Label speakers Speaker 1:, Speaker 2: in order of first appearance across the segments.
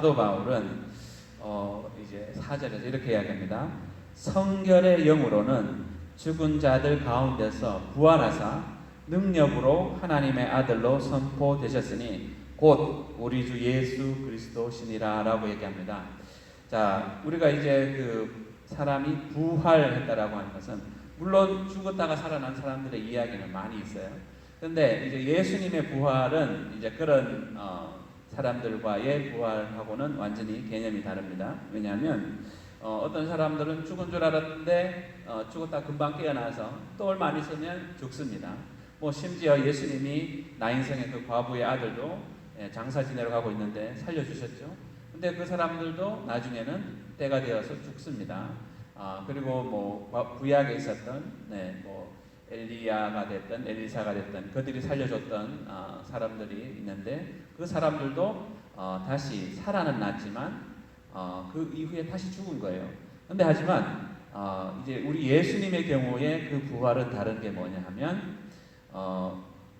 Speaker 1: 사도 바울은 이제 4절에서 이렇게 이야기합니다. 성결의 영으로는 죽은 자들 가운데서 부활하사 능력으로 하나님의 아들로 선포되셨으니 곧 우리 주 예수 그리스도시니라 라고 얘기합니다. 자, 우리가 이제 그 사람이 부활했다라고 하는 것은 물론 죽었다가 살아난 사람들의 이야기는 많이 있어요. 그런데 이제 예수님의 부활은 이제 그런 사람들과의 부활하고는 완전히 개념이 다릅니다. 왜냐하면 어떤 사람들은 죽은 줄 알았는데 죽었다 금방 깨어나서 또 얼마 안 있으면 죽습니다. 뭐 심지어 예수님이 나인성의 그 과부의 아들도 장사 지내러 가고 있는데 살려주셨죠. 근데 그 사람들도 나중에는 때가 되어서 죽습니다. 그리고 뭐 구약에 있었던 뭐 엘리야가 됐든 엘리사가 됐든 그들이 살려줬던 사람들이 있는데 그 사람들도 다시 살아는 났지만 그 이후에 다시 죽은 거예요. 근데 하지만 이제 우리 예수님의 경우에 그 부활은 다른 게 뭐냐 하면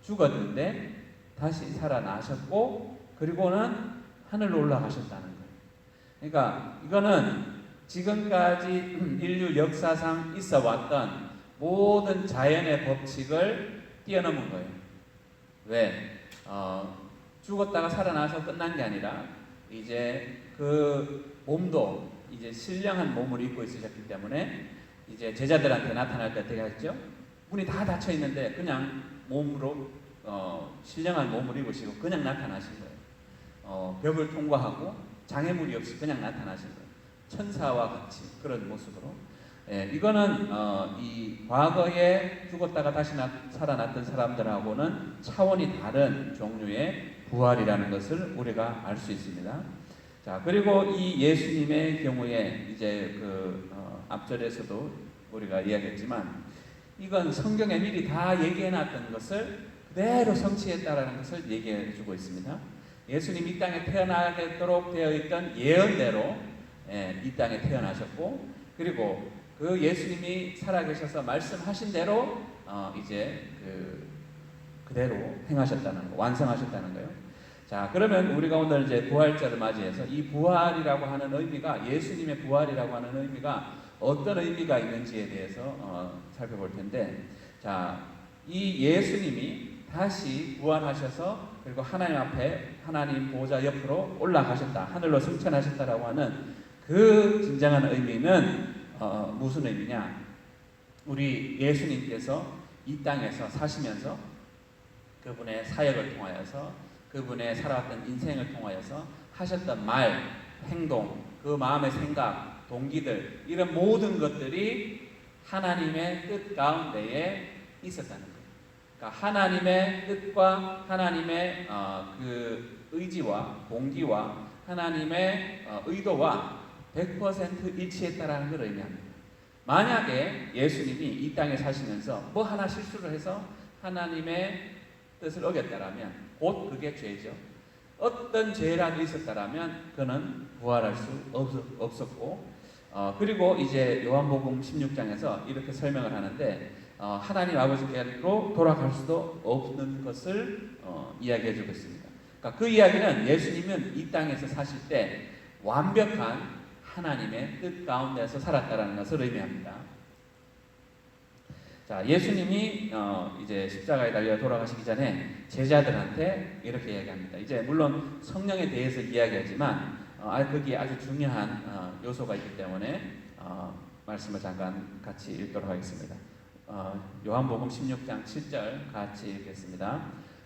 Speaker 1: 죽었는데 다시 살아나셨고 그리고는 하늘로 올라가셨다는 거예요. 그러니까 이거는 지금까지 인류 역사상 있어 왔던 모든 자연의 법칙을 뛰어넘은 거예요. 왜? 죽었다가 살아나서 끝난 게 아니라 이제 그 몸도 이제 신령한 몸을 입고 있으셨기 때문에 이제 제자들한테 나타날 때 어떻게 했죠? 문이 다 닫혀 있는데 그냥 몸으로 신령한 몸을 입으시고 그냥 나타나신 거예요. 벽을 통과하고 장애물이 없이 그냥 나타나신 거예요. 천사와 같이 그런 모습으로. 이거는 이 과거에 죽었다가 다시 살아났던 사람들하고는 차원이 다른 종류의 부활이라는 것을 우리가 알 수 있습니다. 자, 그리고 이 예수님의 경우에 이제 그 앞절에서도 우리가 이야기했지만 이건 성경에 미리 다 얘기해놨던 것을 그대로 성취했다라는 것을 얘기해주고 있습니다. 예수님 이 땅에 태어나도록 되어 있던 예언대로 이 땅에 태어나셨고 그리고 그 예수님이 살아계셔서 말씀하신 대로 이제 그대로 행하셨다는 거, 완성하셨다는 거예요. 자, 그러면 우리가 오늘 이제 부활절을 맞이해서 이 부활이라고 하는 의미가 예수님의 부활이라고 하는 의미가 어떤 의미가 있는지에 대해서 살펴볼 텐데, 자, 이 예수님이 다시 부활하셔서 그리고 하나님 앞에 하나님 보좌 옆으로 올라가셨다, 하늘로 승천하셨다라고 하는 그 진정한 의미는 무슨 의미냐? 우리 예수님께서 이 땅에서 사시면서 그분의 사역을 통하여서 그분의 살아왔던 인생을 통하여서 하셨던 말, 행동, 그 마음의 생각, 동기들 이런 모든 것들이 하나님의 뜻 가운데에 있었다는 거예요. 그러니까 하나님의 뜻과 하나님의 그 의지와 동기와 하나님의 의도와 100% 일치했다라는 걸 의미합니다. 만약에 예수님이 이 땅에 사시면서 뭐 하나 실수를 해서 하나님의 뜻을 어겼다라면 곧 그게 죄죠. 어떤 죄라도 있었다라면 그는 부활할 수 없었고 그리고 이제 요한복음 16장에서 이렇게 설명을 하는데 하나님 아버지께로 돌아갈 수도 없는 것을 이야기해 주고 있습니다. 그러니까 그 이야기는 예수님은 이 땅에서 사실 때 완벽한 하나님의 뜻 가운데서 살았다라는 것을 의미합니다. 자, 예수님이 이제 십자가에 달려 돌아가시기 전에 제자들한테 이렇게 이야기합니다. 이제 물론 성령에 대해서 이야기하지만 거기에 아주 중요한 요소가 있기 때문에 말씀을 잠깐 같이 읽도록 하겠습니다. 요한복음 16장 7절 같이 읽겠습니다.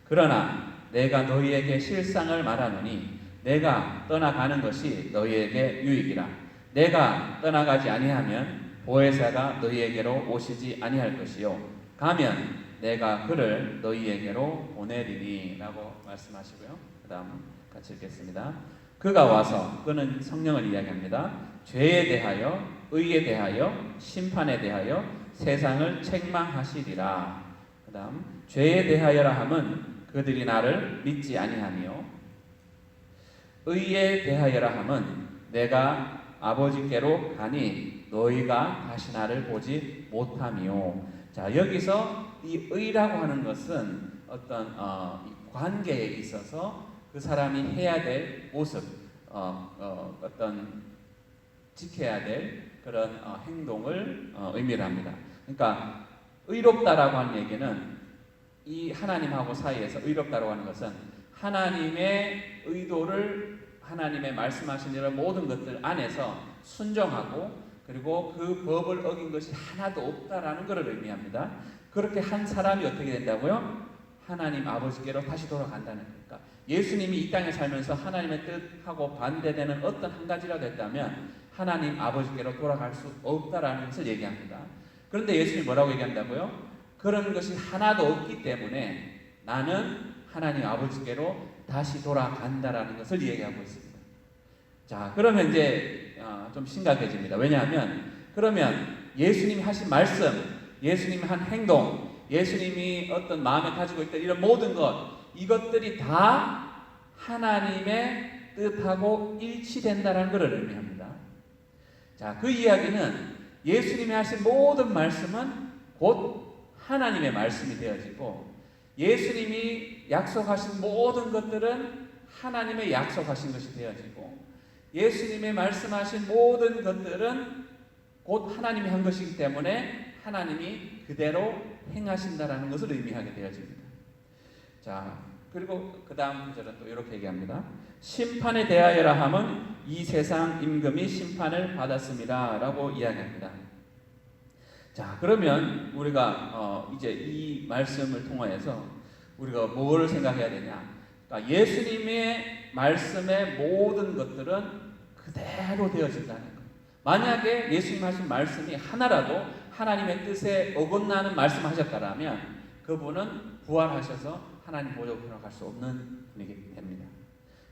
Speaker 1: 그러나 내가 너희에게 실상을 말하노니 내가 떠나가는 것이 너희에게 유익이라. 내가 떠나가지 아니하면 보혜사가 너희에게로 오시지 아니할 것이요 가면 내가 그를 너희에게로 보내리니 라고 말씀하시고요. 그 다음 같이 읽겠습니다. 그가 와서, 그는 성령을 이야기합니다. 죄에 대하여 의에 대하여 심판에 대하여 세상을 책망하시리라. 그 다음 죄에 대하여라 함은 그들이 나를 믿지 아니하며 의에 대하여라 함은 내가 아버지께로 가니 너희가 다시 나를 보지 못하며. 자, 여기서 이 의라고 하는 것은 어떤 관계에 있어서 그 사람이 해야 될 모습, 어떤 지켜야 될 그런 행동을 의미를 합니다. 그러니까 의롭다라고 하는 얘기는 이 하나님하고 사이에서 의롭다라고 하는 것은 하나님의 의도를 하나님의 말씀하신 이런 모든 것들 안에서 순종하고 그리고 그 법을 어긴 것이 하나도 없다라는 것을 의미합니다. 그렇게 한 사람이 어떻게 된다고요? 하나님 아버지께로 다시 돌아간다는 거니까 예수님이 이 땅에 살면서 하나님의 뜻하고 반대되는 어떤 한 가지라도 했다면 하나님 아버지께로 돌아갈 수 없다라는 것을 얘기합니다. 그런데 예수님이 뭐라고 얘기한다고요? 그런 것이 하나도 없기 때문에 나는 하나님 아버지께로 다시 돌아간다라는 것을 얘기하고 있습니다. 자, 그러면 이제 좀 심각해집니다. 왜냐하면 그러면 예수님이 하신 말씀, 예수님이 한 행동, 예수님이 어떤 마음에 가지고 있던 이런 모든 것, 이것들이 다 하나님의 뜻하고 일치된다는 것을 의미합니다. 자, 그 이야기는 예수님이 하신 모든 말씀은 곧 하나님의 말씀이 되어지고 예수님이 약속하신 모든 것들은 하나님의 약속하신 것이 되어지고 예수님의 말씀하신 모든 것들은 곧 하나님이 한 것이기 때문에 하나님이 그대로 행하신다라는 것을 의미하게 되어집니다. 자, 그리고 그 다음 구절은 또 이렇게 얘기합니다. 심판에 대하여라 함은 이 세상 임금이 심판을 받았습니다 라고 이야기합니다. 자, 그러면 우리가 이제 이 말씀을 통하여서 우리가 뭘 생각해야 되냐? 그러니까 예수님의 말씀의 모든 것들은 그대로 되어진다는 것. 만약에 예수님 하신 말씀이 하나라도 하나님의 뜻에 어긋나는 말씀하셨다라면 그분은 부활하셔서 하나님 보좌 우편으로 갈 수 없는 분이게 됩니다.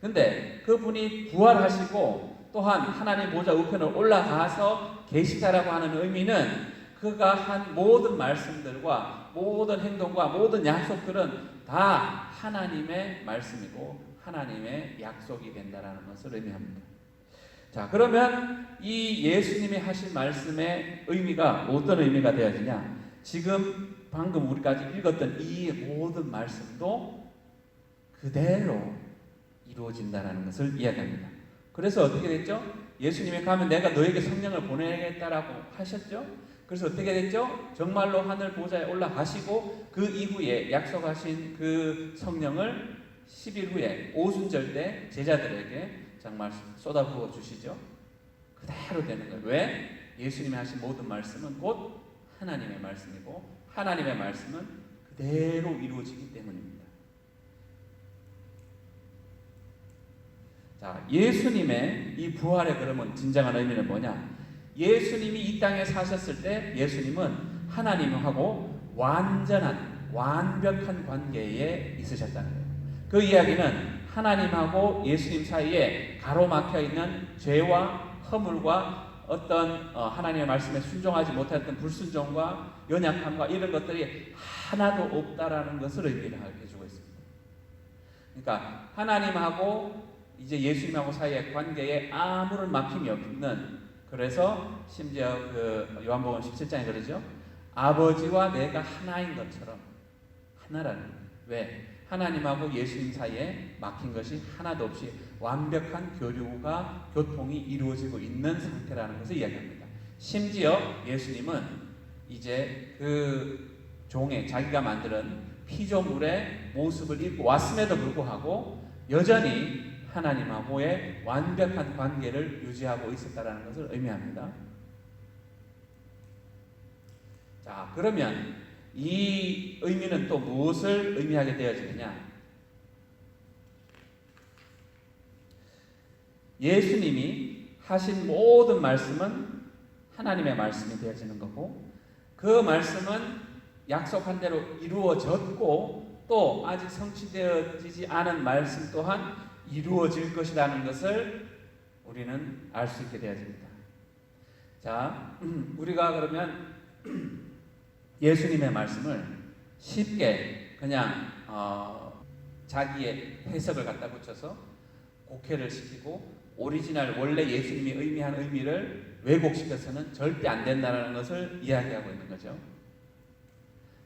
Speaker 1: 근데 그분이 부활하시고 또한 하나님 보좌 우편으로 올라가서 계시다라고 하는 의미는 그가 한 모든 말씀들과 모든 행동과 모든 약속들은 다 하나님의 말씀이고 하나님의 약속이 된다라는 것을 의미합니다. 자, 그러면 이 예수님이 하신 말씀의 의미가 어떤 의미가 되어지냐? 지금 방금 우리까지 읽었던 이 모든 말씀도 그대로 이루어진다는 것을 이야기합니다. 그래서 어떻게 됐죠? 예수님이 가면 내가 너에게 성령을 보내겠다라고 하셨죠? 그래서 어떻게 됐죠? 정말로 하늘 보좌에 올라가시고 그 이후에 약속하신 그 성령을 10일 후에 오순절 때 제자들에게 정말 쏟아부어 주시죠. 그대로 되는 거예요. 왜? 예수님이 하신 모든 말씀은 곧 하나님의 말씀이고 하나님의 말씀은 그대로 이루어지기 때문입니다. 자, 예수님의 이 부활의 그러면 진정한 의미는 뭐냐? 예수님이 이 땅에 사셨을 때 예수님은 하나님하고 완벽한 관계에 있으셨다는 거예요. 그 이야기는 하나님하고 예수님 사이에 가로막혀 있는 죄와 허물과 어떤 하나님의 말씀에 순종하지 못했던 불순종과 연약함과 이런 것들이 하나도 없다라는 것을 의미를 해주고 있습니다. 그러니까 하나님하고 이제 예수님하고 사이의 관계에 아무런 막힘이 없는, 그래서 심지어 그 요한복음 17장에 그러죠. 아버지와 내가 하나인 것처럼 하나라는 거예요. 왜? 하나님하고 예수님 사이에 막힌 것이 하나도 없이 완벽한 교통이 이루어지고 있는 상태라는 것을 이야기합니다. 심지어 예수님은 이제 그 종의 자기가 만드는 피조물의 모습을 입고 왔음에도 불구하고 여전히 하나님하고의 완벽한 관계를 유지하고 있었다는 것을 의미합니다. 자, 그러면 이 의미는 또 무엇을 의미하게 되어지느냐? 예수님이 하신 모든 말씀은 하나님의 말씀이 되어지는 거고 그 말씀은 약속한 대로 이루어졌고 또 아직 성취되어지지 않은 말씀 또한 이루어질 것이라는 것을 우리는 알 수 있게 되어집니다. 자, 우리가 그러면 예수님의 말씀을 쉽게 그냥 자기의 해석을 갖다 붙여서 곡해를 시키고 오리지널 원래 예수님이 의미한 의미를 왜곡시켜서는 절대 안 된다는 것을 이야기하고 있는 거죠.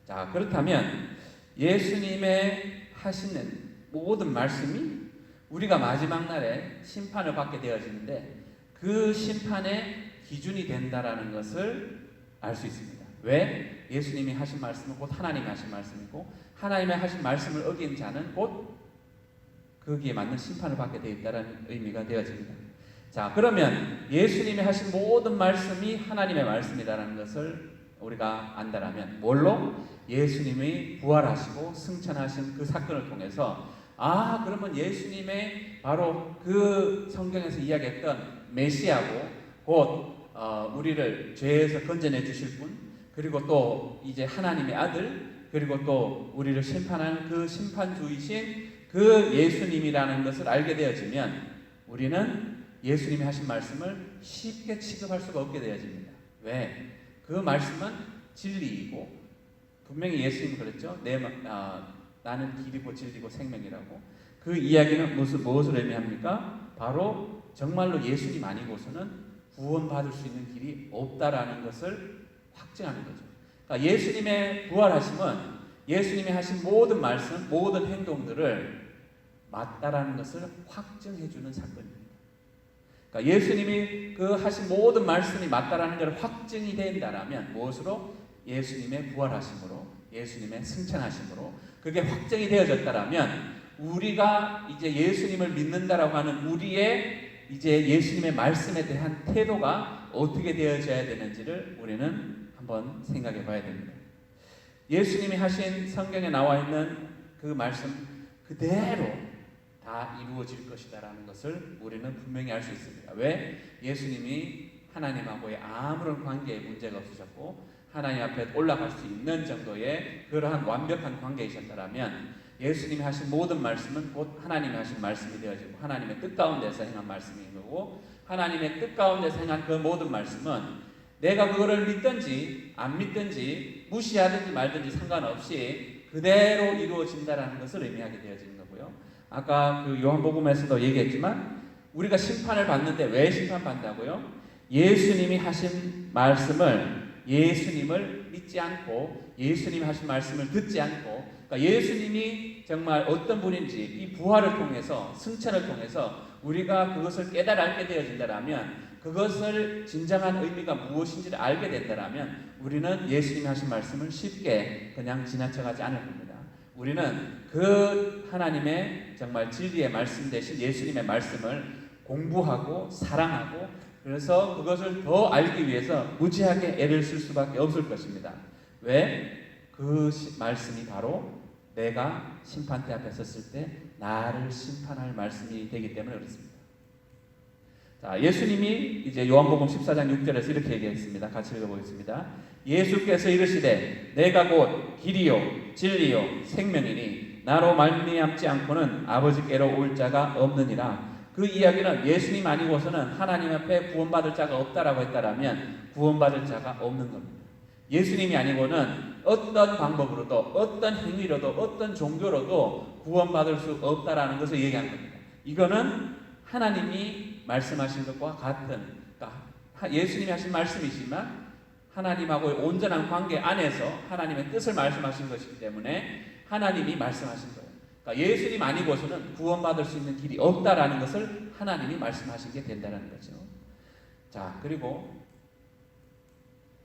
Speaker 1: 자, 그렇다면 예수님의 하시는 모든 말씀이 우리가 마지막 날에 심판을 받게 되어지는데 그 심판의 기준이 된다라는 것을 알 수 있습니다. 왜? 예수님이 하신 말씀은 곧 하나님이 하신 말씀이고 하나님의 하신 말씀을 어긴 자는 곧 거기에 맞는 심판을 받게 되어 있다는 의미가 되어집니다. 자, 그러면 예수님이 하신 모든 말씀이 하나님의 말씀이라는 것을 우리가 안다라면 뭘로? 예수님이 부활하시고 승천하신 그 사건을 통해서 그러면 예수님의 바로 그 성경에서 이야기했던 메시아고 곧 우리를 죄에서 건져내 주실 분, 그리고 또 이제 하나님의 아들, 그리고 또 우리를 심판하는 그 심판주이신 그 예수님이라는 것을 알게 되어지면 우리는 예수님이 하신 말씀을 쉽게 취급할 수가 없게 되어집니다. 왜? 그 말씀은 진리이고 분명히 예수님이 그랬죠. 나는 길이고 진리고 생명이라고. 그 이야기는 무엇을 의미합니까? 바로 정말로 예수님 아니고서는 구원받을 수 있는 길이 없다라는 것을 확증하는 거죠. 그러니까 예수님의 부활하심은 예수님이 하신 모든 말씀, 모든 행동들을 맞다라는 것을 확증해주는 사건입니다. 그러니까 예수님이 그 하신 모든 말씀이 맞다라는 걸 확증이 된다라면 무엇으로? 예수님의 부활하심으로, 예수님의 승천하심으로 그게 확정이 되어졌다라면 우리가 이제 예수님을 믿는다라고 하는 우리의 이제 예수님의 말씀에 대한 태도가 어떻게 되어져야 되는지를 우리는 한번 생각해 봐야 됩니다. 예수님이 하신 성경에 나와 있는 그 말씀 그대로 다 이루어질 것이다라는 것을 우리는 분명히 알 수 있습니다. 왜? 예수님이 하나님하고의 아무런 관계에 문제가 없으셨고 하나님 앞에 올라갈 수 있는 정도의 그러한 완벽한 관계이셨다면 예수님이 하신 모든 말씀은 곧 하나님이 하신 말씀이 되어지고 하나님의 뜻 가운데서 행한 말씀인 거고 하나님의 뜻 가운데서 행한 그 모든 말씀은 내가 그거를 믿든지 안 믿든지 무시하든지 말든지 상관없이 그대로 이루어진다라는 것을 의미하게 되어지는 거고요. 아까 그 요한복음에서도 얘기했지만 우리가 심판을 받는데 왜 심판받는다고요? 예수님이 하신 말씀을 예수님을 믿지 않고 예수님이 하신 말씀을 듣지 않고 그러니까 예수님이 정말 어떤 분인지 이 부활을 통해서 승천을 통해서 우리가 그것을 깨달아 알게 되어진다면 그것을 진정한 의미가 무엇인지를 알게 된다면 우리는 예수님이 하신 말씀을 쉽게 그냥 지나쳐가지 않을 겁니다. 우리는 그 하나님의 정말 진리의 말씀 대신 예수님의 말씀을 공부하고 사랑하고 그래서 그것을 더 알기 위해서 무지하게 애를 쓸 수밖에 없을 것입니다. 왜? 그 말씀이 바로 내가 심판대 앞에 섰을 때 나를 심판할 말씀이 되기 때문에 그렇습니다. 자, 예수님이 이제 요한복음 14장 6절에서 이렇게 얘기했습니다. 같이 읽어보겠습니다. 예수께서 이르시되 내가 곧 길이요 진리요 생명이니 나로 말미암지 않고는 아버지께로 올 자가 없느니라. 그 이야기는 예수님 아니고서는 하나님 앞에 구원받을 자가 없다라고 했다라면 구원받을 자가 없는 겁니다. 예수님이 아니고는 어떤 방법으로도 어떤 행위로도 어떤 종교로도 구원받을 수 없다라는 것을 얘기한 겁니다. 이거는 하나님이 말씀하신 것과 같은 그러니까 예수님이 하신 말씀이지만 하나님하고의 온전한 관계 안에서 하나님의 뜻을 말씀하신 것이기 때문에 하나님이 말씀하신 거예요. 그러니까 예수님 아니고서는 구원받을 수 있는 길이 없다라는 것을 하나님이 말씀하신 게 된다는 거죠. 자, 그리고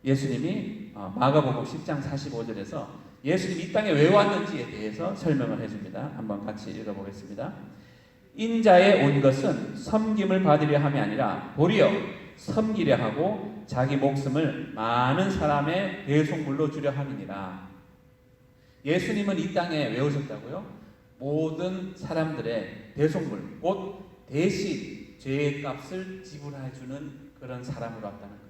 Speaker 1: 예수님이 마가복음 10장 45절에서 예수님이 이 땅에 왜 왔는지에 대해서 설명을 해줍니다. 한번 같이 읽어보겠습니다. 인자에 온 것은 섬김을 받으려 함이 아니라 도리어 섬기려 하고 자기 목숨을 많은 사람의 대속물로 주려 함이니라. 예수님은 이 땅에 왜 오셨다고요? 모든 사람들의 대속물, 곧 대신 죄의 값을 지불해주는 그런 사람으로 왔다는 거예요.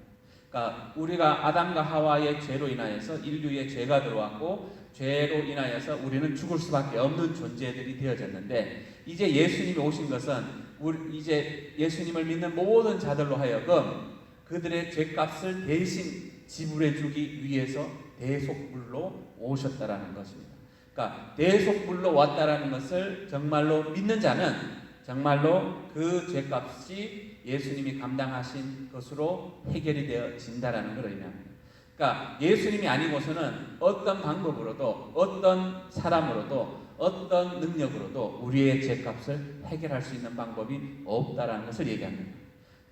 Speaker 1: 그러니까 우리가 아담과 하와의 죄로 인하여서 인류의 죄가 들어왔고 죄로 인하여서 우리는 죽을 수밖에 없는 존재들이 되어졌는데 이제 예수님이 오신 것은 이제 예수님을 믿는 모든 자들로 하여금 그들의 죄값을 대신 지불해주기 위해서 대속물로 오셨다라는 것입니다. 그러니까 대속물로 왔다라는 것을 정말로 믿는 자는 정말로 그 죄값이 예수님이 감당하신 것으로 해결이 되어진다라는 걸 의미합니다. 그러니까 예수님이 아니고서는 어떤 방법으로도 어떤 사람으로도 어떤 능력으로도 우리의 죄값을 해결할 수 있는 방법이 없다라는 것을 얘기합니다.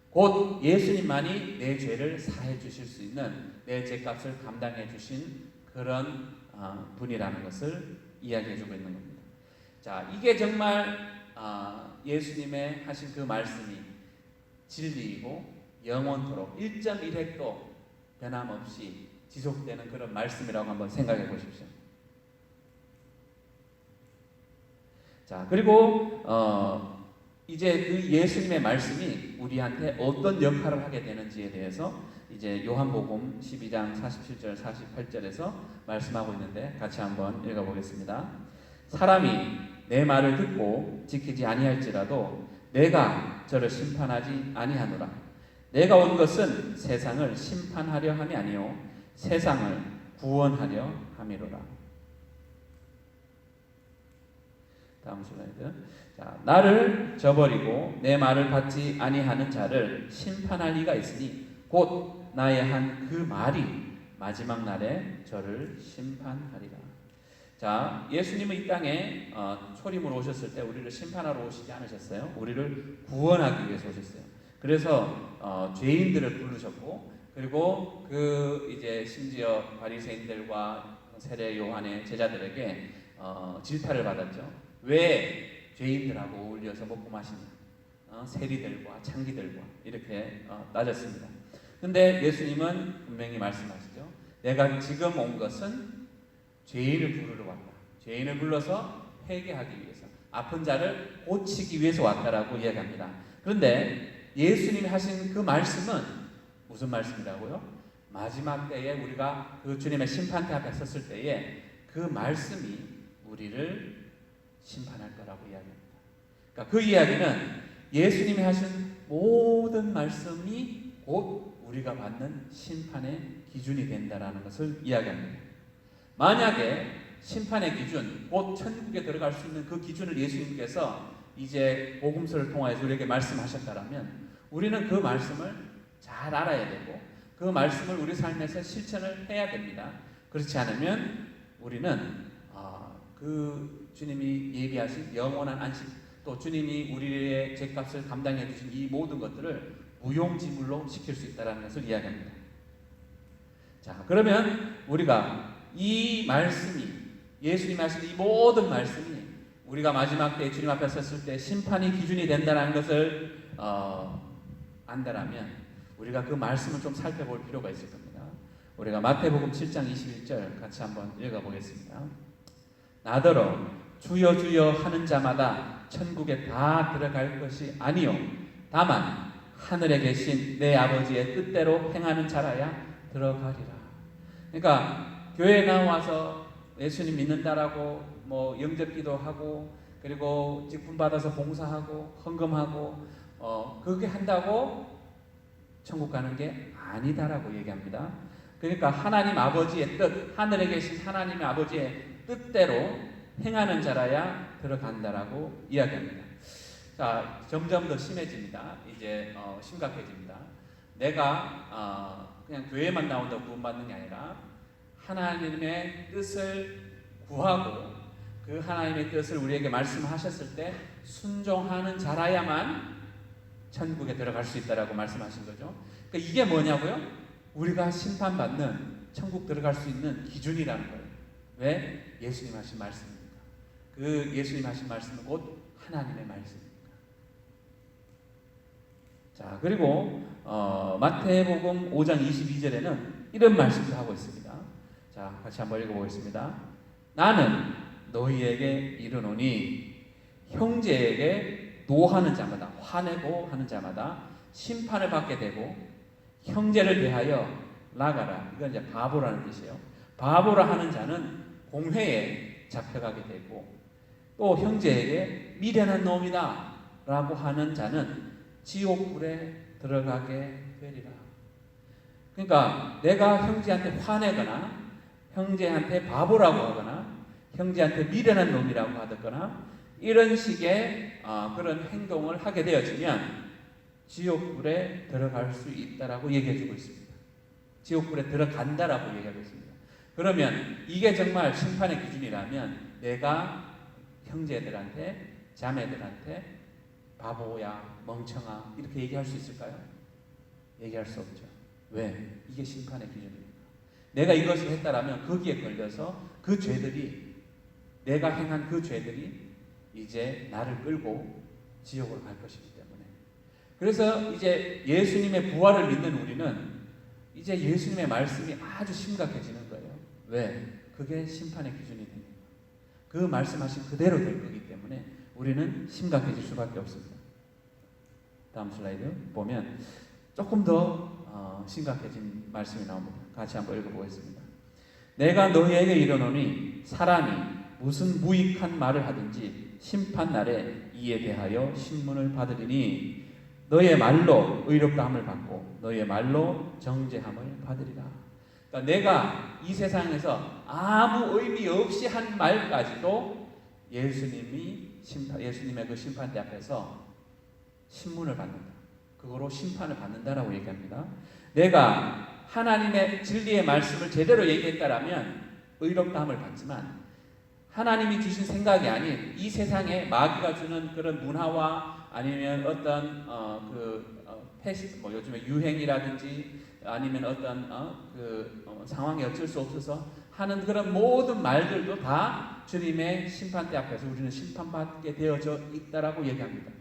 Speaker 1: 곧 예수님만이 내 죄를 사해 주실 수 있는, 내 죄값을 감당해 주신 그런 분이라는 것을 이야기해 주고 있는 겁니다. 자, 이게 정말 예수님의 하신 그 말씀이 진리이고 영원토록 1.1획도 변함없이 지속되는 그런 말씀이라고 한번 생각해 보십시오. 자, 그리고 이제 그 예수님의 말씀이 우리한테 어떤 역할을 하게 되는지에 대해서 이제 요한복음 12장 47절 48절에서 말씀하고 있는데 같이 한번 읽어보겠습니다. 사람이 내 말을 듣고 지키지 아니할지라도 내가 저를 심판하지 아니하노라. 내가 온 것은 세상을 심판하려 함이 아니요 세상을 구원하려 함이로라. 다음 슬라이드. 자, 나를 저버리고 내 말을 받지 아니하는 자를 심판할 리가 있으니 곧 나의 한 그 말이 마지막 날에 저를 심판하리라. 자, 예수님은 이 땅에 초림으로 오셨을 때 우리를 심판하러 오시지 않으셨어요. 우리를 구원하기 위해서 오셨어요. 그래서 죄인들을 부르셨고, 그리고 그 이제 심지어 바리새인들과 세례 요한의 제자들에게 질타를 받았죠. 왜 죄인들하고 어울려서 먹고 마시냐? 세리들과 창기들과 이렇게 따졌습니다. 근데 예수님은 분명히 말씀하시죠. 내가 지금 온 것은 죄인을 부르러 왔다. 죄인을 불러서 회개하기 위해서, 아픈 자를 고치기 위해서 왔다라고 이야기합니다. 그런데 예수님이 하신 그 말씀은 무슨 말씀이라고요? 마지막 때에 우리가 그 주님의 심판대 앞에 섰을 때에 그 말씀이 우리를 심판할 거라고 이야기합니다. 그러니까 그 이야기는 예수님이 하신 모든 말씀이 곧 우리가 받는 심판의 기준이 된다라는 것을 이야기합니다. 만약에 심판의 기준, 곧 천국에 들어갈 수 있는 그 기준을 예수님께서 이제 복음서를 통하여서 우리에게 말씀하셨다라면 우리는 그 말씀을 잘 알아야 되고 그 말씀을 우리 삶에서 실천을 해야 됩니다. 그렇지 않으면 우리는 그 주님이 얘기하신 영원한 안식, 또 주님이 우리의 죄값을 감당해 주신 이 모든 것들을 무용지물로 시킬 수 있다는 것을 이야기합니다. 자, 그러면 우리가 이 말씀이, 예수님이 하신 이 모든 말씀이 우리가 마지막 때 주님 앞에 섰을 때 심판이 기준이 된다는 것을 안다라면 우리가 그 말씀을 좀 살펴볼 필요가 있을 겁니다. 우리가 마태복음 7장 21절 같이 한번 읽어보겠습니다. 나더러 주여 주여 하는 자마다 천국에 다 들어갈 것이 아니요 다만 하늘에 계신 내 아버지의 뜻대로 행하는 자라야 들어가리라. 그러니까 교회에 나와서 예수님 믿는다라고 뭐 영접기도 하고 그리고 직분 받아서 봉사하고 헌금하고 그렇게 한다고 천국 가는 게 아니다라고 얘기합니다. 그러니까 하나님 아버지의 뜻, 하늘에 계신 하나님의 아버지의 뜻대로 행하는 자라야 들어간다라고 이야기합니다. 자, 점점 더 심해집니다. 이제 심각해집니다. 내가 그냥 교회만 나온다고 구원받는 게 아니라 하나님의 뜻을 구하고 그 하나님의 뜻을 우리에게 말씀하셨을 때 순종하는 자라야만 천국에 들어갈 수 있다라고 말씀하신 거죠. 그러니까 이게 뭐냐고요? 우리가 심판받는 천국 들어갈 수 있는 기준이라는 거예요. 왜? 예수님 하신 말씀입니다. 그 예수님 하신 말씀은 곧 하나님의 말씀입니다. 자, 그리고 마태복음 5장 22절에는 이런 말씀도 하고 있습니다. 자, 같이 한번 읽어보겠습니다. 나는 너희에게 이르노니 형제에게 노하는 자마다, 화내고 하는 자마다 심판을 받게 되고 형제를 대하여 나가라. 이건 이제 바보라는 뜻이에요. 바보라 하는 자는 공회에 잡혀가게 되고 또 형제에게 미련한 놈이다 라고 하는 자는 지옥불에 들어가게 되리라. 그러니까 내가 형제한테 화내거나 형제한테 바보라고 하거나 형제한테 미련한 놈이라고 하거나 이런 식의 그런 행동을 하게 되어지면 지옥불에 들어갈 수 있다라고 얘기해주고 있습니다. 지옥불에 들어간다라고 얘기하고 있습니다. 그러면 이게 정말 심판의 기준이라면 내가 형제들한테, 자매들한테 바보야, 멍청아 이렇게 얘기할 수 있을까요? 얘기할 수 없죠. 왜? 이게 심판의 기준입니다. 내가 이것을 했다라면 거기에 걸려서 그 죄들이, 내가 행한 그 죄들이 이제 나를 끌고 지옥으로 갈 것이기 때문에. 그래서 이제 예수님의 부활을 믿는 우리는 이제 예수님의 말씀이 아주 심각해지는 거예요. 왜? 그게 심판의 기준이 됩니다. 그 말씀하신 그대로 될 거기 때문에 우리는 심각해질 수밖에 없습니다. 다음 슬라이드 보면 조금 더 심각해진 말씀이 나옵니다. 같이 한번 읽어보겠습니다. 내가 너희에게 이르노니 사람이 무슨 무익한 말을 하든지 심판날에 이에 대하여 신문을 받으리니 너의 말로 의롭다함을 받고 너의 말로 정죄함을 받으리라. 그러니까 내가 이 세상에서 아무 의미 없이 한 말까지도 예수님의 그 심판대 앞에서 신문을 받는다. 그거로 심판을 받는다라고 얘기합니다. 내가 하나님의 진리의 말씀을 제대로 얘기했다라면 의롭다함을 받지만 하나님이 주신 생각이 아닌 이 세상에 마귀가 주는 그런 문화와 아니면 어떤 패시, 요즘에 유행이라든지 아니면 어떤 상황이 어쩔 수 없어서 하는 그런 모든 말들도 다 주님의 심판대 앞에서 우리는 심판받게 되어져 있다라고 얘기합니다.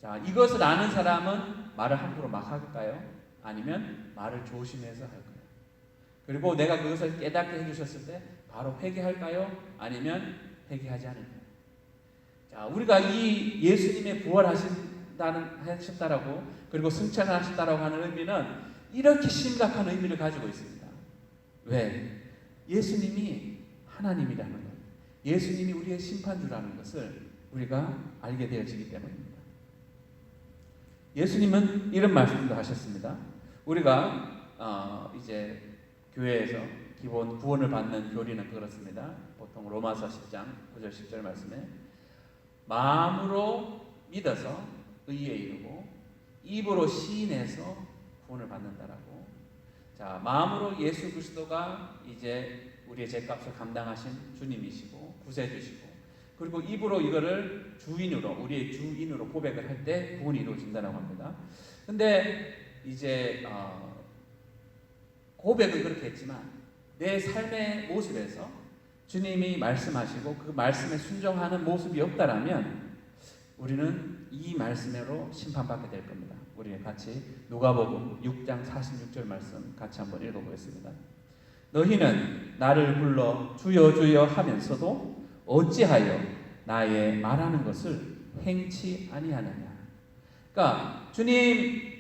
Speaker 1: 자, 이것을 아는 사람은 말을 함부로 막 할까요? 아니면 말을 조심해서 할까요? 그리고 내가 그것을 깨닫게 해주셨을 때 바로 회개할까요? 아니면 회개하지 않을까요? 자, 우리가 이 예수님의 부활하셨다라고 그리고 승천하셨다라고 하는 의미는 이렇게 심각한 의미를 가지고 있습니다. 왜? 예수님이 하나님이라는 것, 예수님이 우리의 심판주라는 것을 우리가 알게 되어지기 때문입니다. 예수님은 이런 말씀도 하셨습니다. 우리가 이제 교회에서 기본 구원을 받는 교리는 그렇습니다. 보통 로마서 10장 9절 10절 말씀에 마음으로 믿어서 의에 이르고 입으로 시인해서 구원을 받는다라고. 자, 마음으로 예수 그리스도가 이제 우리의 죄값을 감당하신 주님이시고 구세주시고, 그리고 입으로 이거를 주인으로, 우리의 주인으로 고백을 할 때 구원이 이루어진다고 합니다. 근데 이제 고백은 그렇게 했지만 내 삶의 모습에서 주님이 말씀하시고 그 말씀에 순종하는 모습이 없다라면 우리는 이 말씀으로 심판받게 될 겁니다. 우리 같이 누가복음 6장 46절 말씀 같이 한번 읽어보겠습니다. 너희는 나를 불러 주여 주여 하면서도 어찌하여 나의 말하는 것을 행치 아니하느냐. 그러니까 주님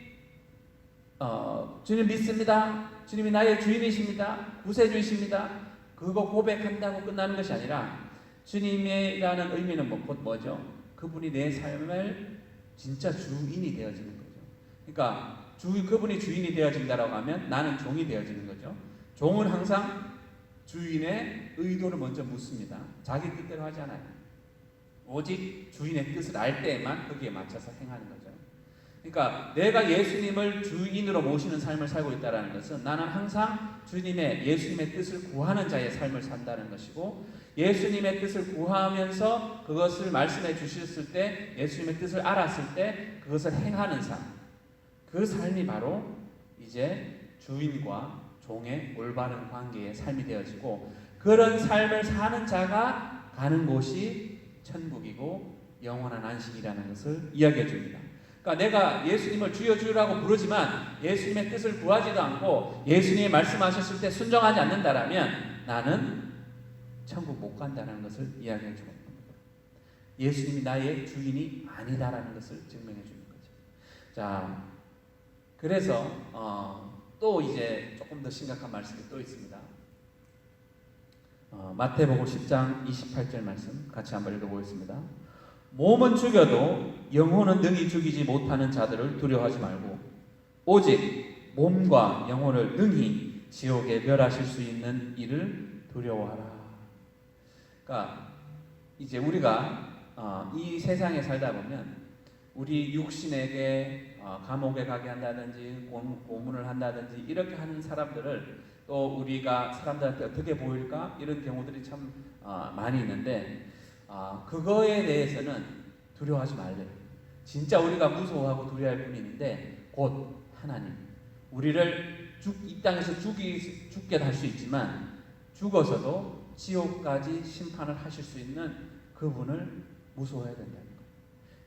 Speaker 1: 믿습니다. 주님이 나의 주인이십니다. 구세주이십니다. 그거 고백한다고 끝나는 것이 아니라 주님이라는 의미는 뭐죠? 그분이 내 삶을 진짜 주인이 되어지는 거죠. 그러니까 그분이 주인이 되어진다라고 하면 나는 종이 되어지는 거죠. 종은 항상 주인의 의도를 먼저 묻습니다. 자기 뜻대로 하지 않아요. 오직 주인의 뜻을 알 때에만 거기에 맞춰서 행하는 거죠. 그러니까 내가 예수님을 주인으로 모시는 삶을 살고 있다는 것은 나는 항상 예수님의 뜻을 구하는 자의 삶을 산다는 것이고, 예수님의 뜻을 구하면서 그것을 말씀해 주셨을 때 예수님의 뜻을 알았을 때 그것을 행하는 삶, 그 삶이 바로 이제 주인과 종의 올바른 관계의 삶이 되어지고, 그런 삶을 사는 자가 가는 곳이 천국이고 영원한 안식이라는 것을 이야기해 줍니다. 그러니까 내가 예수님을 주여 주라고 부르지만 예수님의 뜻을 구하지도 않고 예수님이 말씀하셨을 때 순종하지 않는다라면 나는 천국 못 간다는 것을 이야기해 주는 겁니다. 예수님이 나의 주인이 아니다라는 것을 증명해 주는 거죠. 자, 그래서 또 이제 조금 더 심각한 말씀이 또 있습니다. 마태복음 10장 28절 말씀 같이 한번 읽어보겠습니다. 몸은 죽여도 영혼은 능히 죽이지 못하는 자들을 두려워하지 말고 오직 몸과 영혼을 능히 지옥에 멸하실 수 있는 이를 두려워하라. 그러니까 이제 우리가 이 세상에 살다 보면 우리 육신에게 감옥에 가게 한다든지 고문을 한다든지 이렇게 하는 사람들을 또 우리가 사람들한테 어떻게 보일까 이런 경우들이 참 많이 있는데 그거에 대해서는 두려워하지 말래요. 진짜 우리가 무서워하고 두려워할 뿐인데 곧 하나님, 우리를 이 땅에서 죽게 할 수 있지만 죽어서도 지옥까지 심판을 하실 수 있는 그분을 무서워해야 된다는 거예요.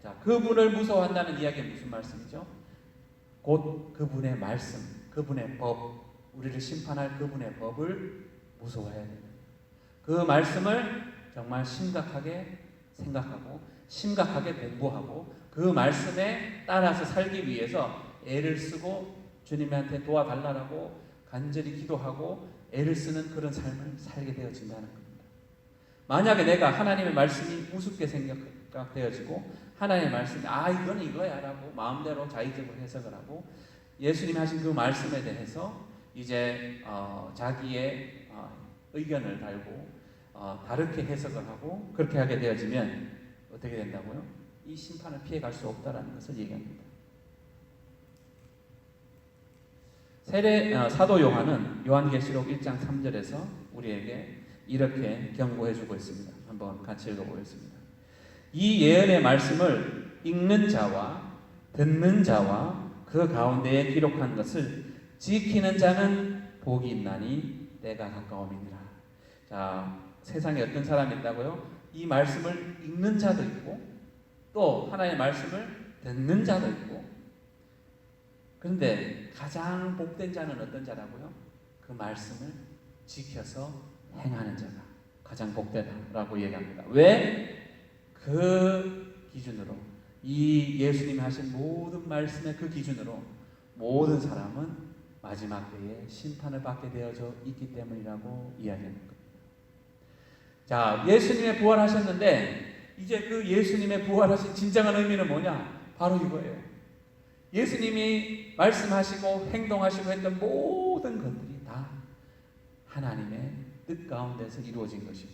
Speaker 1: 자, 그분을 무서워한다는 이야기는 무슨 말씀이죠? 곧 그분의 말씀, 그분의 법, 우리를 심판할 그분의 법을 무서워해야 된다. 그 말씀을 정말 심각하게 생각하고 심각하게 공부하고 그 말씀에 따라서 살기 위해서 애를 쓰고 주님한테 도와달라고 간절히 기도하고 애를 쓰는 그런 삶을 살게 되어진다는 겁니다. 만약에 내가 하나님의 말씀이 우습게 생각되어지고 하나님의 말씀이 이건 이거야 라고 마음대로 자의적으로 해석을 하고 예수님이 하신 그 말씀에 대해서 이제 자기의 의견을 달고 다르게 해석을 하고 그렇게 하게 되어지면 어떻게 된다고요? 이 심판을 피해갈 수 없다라는 것을 얘기합니다. 사도 요한은 요한계시록 1장 3절에서 우리에게 이렇게 경고해주고 있습니다. 한번 같이 읽어보겠습니다. 이 예언의 말씀을 읽는 자와 듣는 자와 그 가운데에 기록한 것을 지키는 자는 복이 있나니 때가 가까움이니라. 자, 세상에 어떤 사람이 있다고요? 이 말씀을 읽는 자도 있고 또 하나님의 말씀을 듣는 자도 있고, 그런데 가장 복된 자는 어떤 자라고요? 그 말씀을 지켜서 행하는 자가 가장 복되다라고 얘기합니다. 왜? 그 기준으로, 이 예수님이 하신 모든 말씀의 그 기준으로 모든 사람은 마지막 때에 심판을 받게 되어져 있기 때문이라고 이야기합니다. 자, 예수님의 부활하셨는데 이제 그 예수님의 부활하신 진정한 의미는 뭐냐? 바로 이거예요. 예수님이 말씀하시고 행동하시고 했던 모든 것들이 다 하나님의 뜻 가운데서 이루어진 것이고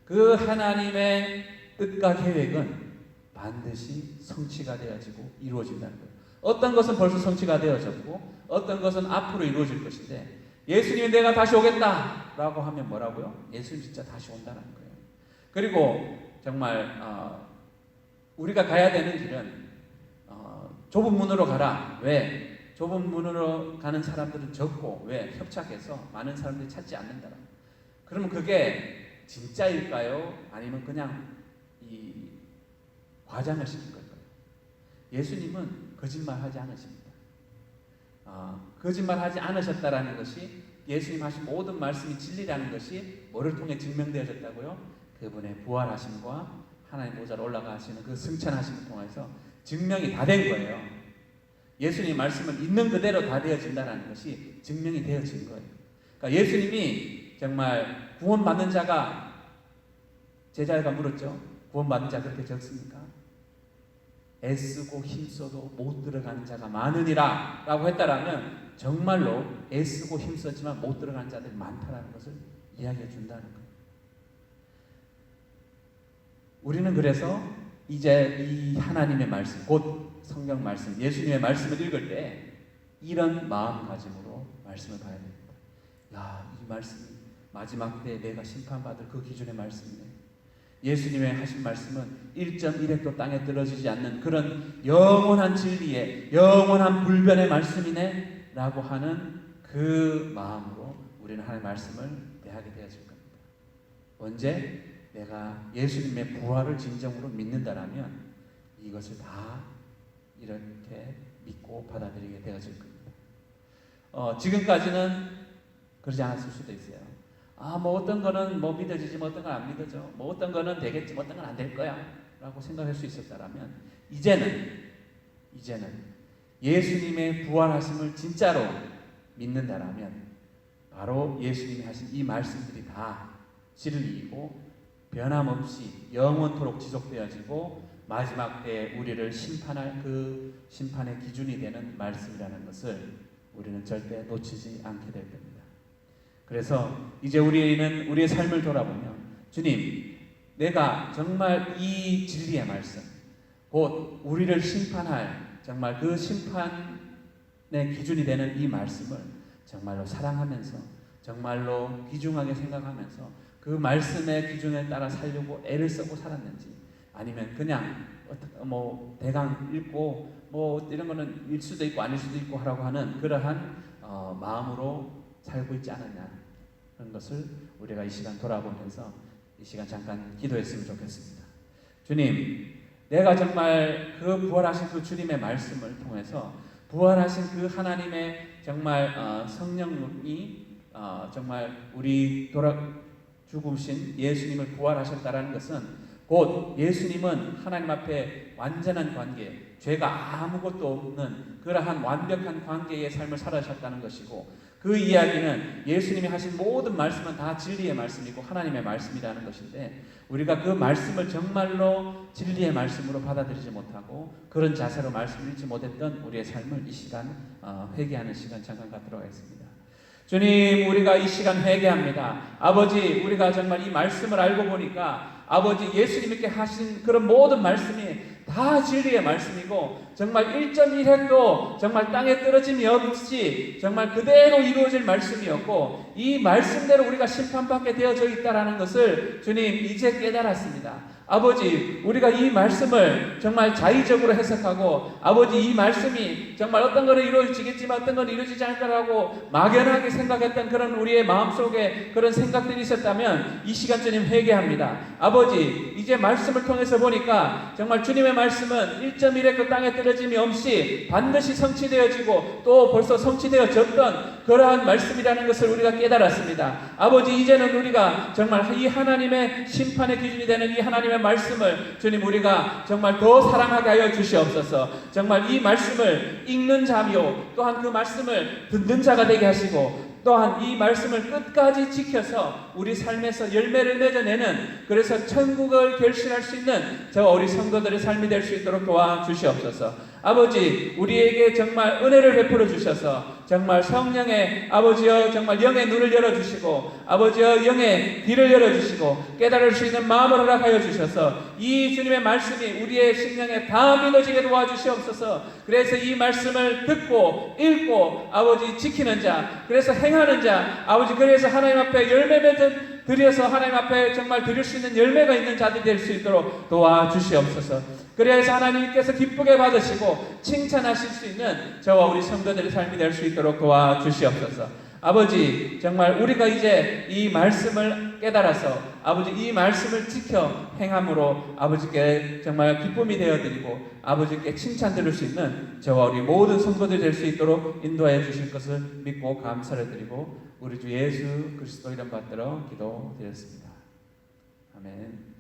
Speaker 1: 그 하나님의 뜻과 계획은 반드시 성취가 되어지고 이루어진다는 거예요. 어떤 것은 벌써 성취가 되어졌고 어떤 것은 앞으로 이루어질 것인데 예수님이 내가 다시 오겠다라고 하면 뭐라고요? 예수님 진짜 다시 온다는 거예요. 그리고 정말 우리가 가야 되는 길은 좁은 문으로 가라. 왜? 좁은 문으로 가는 사람들은 적고 왜? 협착해서 많은 사람들이 찾지 않는다. 그러면 그게 진짜일까요? 아니면 그냥 이 과장을 시킨 걸까요? 예수님은 거짓말하지 않으십니다. 거짓말하지 않으셨다라는 것이 예수님 하신 모든 말씀이 진리라는 것이 뭐를 통해 증명되어졌다고요? 그분의 부활하심과 하나님 보좌로 올라가시는 그 승천하심을 통해서 증명이 다 된 거예요. 예수님 말씀은 있는 그대로 다 되어진다는 것이 증명이 되어진 거예요. 그러니까 예수님이 정말 구원받는 자가, 제자가 물었죠. 구원받는 자 그렇게 적습니까? 애쓰고 힘써도 못 들어가는 자가 많으니라 라고 했다라면 정말로 애쓰고 힘썼지만 못 들어가는 자들이 많다라는 것을 이야기해 준다는 거예요. 우리는 그래서 이제 이 하나님의 말씀, 곧 성경 말씀, 예수님의 말씀을 읽을 때 이런 마음가짐으로 말씀을 봐야 됩니다. 야, 이 말씀이 마지막 때에 내가 심판받을 그 기준의 말씀이네. 예수님의 하신 말씀은 1.1핵도 땅에 떨어지지 않는 그런 영원한 진리의 영원한 불변의 말씀이네 라고 하는 그 마음으로 우리는 하나님의 말씀을 대하게 되어질 겁니다. 언제? 내가 예수님의 부활을 진정으로 믿는다라면 이것을 다 이렇게 믿고 받아들이게 되어질 겁니다. 지금까지는 그러지 않았을 수도 있어요. 뭐 어떤 거는 뭐 믿어지지, 뭐 어떤 건 안 믿어져, 뭐 어떤 거는 되겠지, 뭐 어떤 건 안 될 거야 라고 생각할 수 있었다라면 이제는 예수님의 부활하심을 진짜로 믿는다라면 바로 예수님이 하신 이 말씀들이 다 진리이고 변함없이 영원토록 지속되어지고 마지막 때에 우리를 심판할 그 심판의 기준이 되는 말씀이라는 것을 우리는 절대 놓치지 않게 될 겁니다. 그래서 이제 우리는 우리의 삶을 돌아보면 주님, 내가 정말 이 진리의 말씀, 곧 우리를 심판할 정말 그 심판의 기준이 되는 이 말씀을 정말로 사랑하면서 정말로 귀중하게 생각하면서 그 말씀의 기준에 따라 살려고 애를 쓰고 살았는지, 아니면 그냥 뭐 대강 읽고 뭐 이런 거는 일 수도 있고 아닐 수도 있고 하라고 하는 그러한 마음으로 살고 있지 않았냐, 그런 것을 우리가 이 시간 돌아보면서 이 시간 잠깐 기도했으면 좋겠습니다. 주님, 내가 정말 그 부활하신 그 주님의 말씀을 통해서 부활하신 그 하나님의 정말 성령이 정말 우리 죽으신 예수님을 부활하셨다라는 것은 곧 예수님은 하나님 앞에 완전한 관계, 죄가 아무것도 없는 그러한 완벽한 관계의 삶을 살아셨다는 것이고, 그 이야기는 예수님이 하신 모든 말씀은 다 진리의 말씀이고 하나님의 말씀이라는 것인데, 우리가 그 말씀을 정말로 진리의 말씀으로 받아들이지 못하고 그런 자세로 말씀을 읽지 못했던 우리의 삶을 이 시간 회개하는 시간 잠깐 갖도록 하겠습니다. 주님, 우리가 이 시간 회개합니다. 아버지, 우리가 정말 이 말씀을 알고 보니까 아버지 예수님께 하신 그런 모든 말씀이 다 진리의 말씀이고 정말 1.1핵도 정말 땅에 떨어짐이 없이 정말 그대로 이루어질 말씀이었고, 이 말씀대로 우리가 심판받게 되어져 있다는 것을 주님 이제 깨달았습니다. 아버지, 우리가 이 말씀을 정말 자의적으로 해석하고 아버지 이 말씀이 정말 어떤 것은 이루어지겠지만 어떤 것은 이루어지지 않을 거라고 막연하게 생각했던 그런 우리의 마음속에 그런 생각들이 있었다면 이 시간 주님 회개합니다. 아버지, 이제 말씀을 통해서 보니까 정말 주님의 말씀은 1.1의 그 땅에 떨어짐이 없이 반드시 성취되어지고 또 벌써 성취되어졌던 그러한 말씀이라는 것을 우리가 깨달았습니다. 아버지, 이제는 우리가 정말 이 하나님의 심판의 기준이 되는 이 하나님의 말씀을 주님 우리가 정말 더 사랑하게 하여 주시옵소서. 정말 이 말씀을 읽는 자요 또한 그 말씀을 듣는 자가 되게 하시고, 또한 이 말씀을 끝까지 지켜서 우리 삶에서 열매를 맺어내는, 그래서 천국을 결실할 수 있는 저와 우리 성도들의 삶이 될 수 있도록 도와주시옵소서. 아버지, 우리에게 정말 은혜를 베풀어 주셔서 정말 성령의 아버지여 정말 영의 눈을 열어주시고 아버지여 영의 귀를 열어주시고 깨달을 수 있는 마음을 허락하여 주셔서 이 주님의 말씀이 우리의 심령에 다 믿어지게 도와주시옵소서. 그래서 이 말씀을 듣고 읽고 아버지 지키는 자, 그래서 행하는 자, 아버지 그래서 하나님 앞에 열매 맺은 드려서 하나님 앞에 정말 드릴 수 있는 열매가 있는 자들이 될 수 있도록 도와주시옵소서. 그래서 하나님께서 기쁘게 받으시고 칭찬하실 수 있는 저와 우리 성도들의 삶이 될 수 있도록 도와주시옵소서. 아버지, 정말 우리가 이제 이 말씀을 깨달아서 아버지 이 말씀을 지켜 행함으로 아버지께 정말 기쁨이 되어드리고 아버지께 칭찬 들을 수 있는 저와 우리 모든 성도들이 될 수 있도록 인도하여 주실 것을 믿고 감사를 드리고 우리 주 예수 그리스도 이름 받들어 기도드렸습니다. 아멘.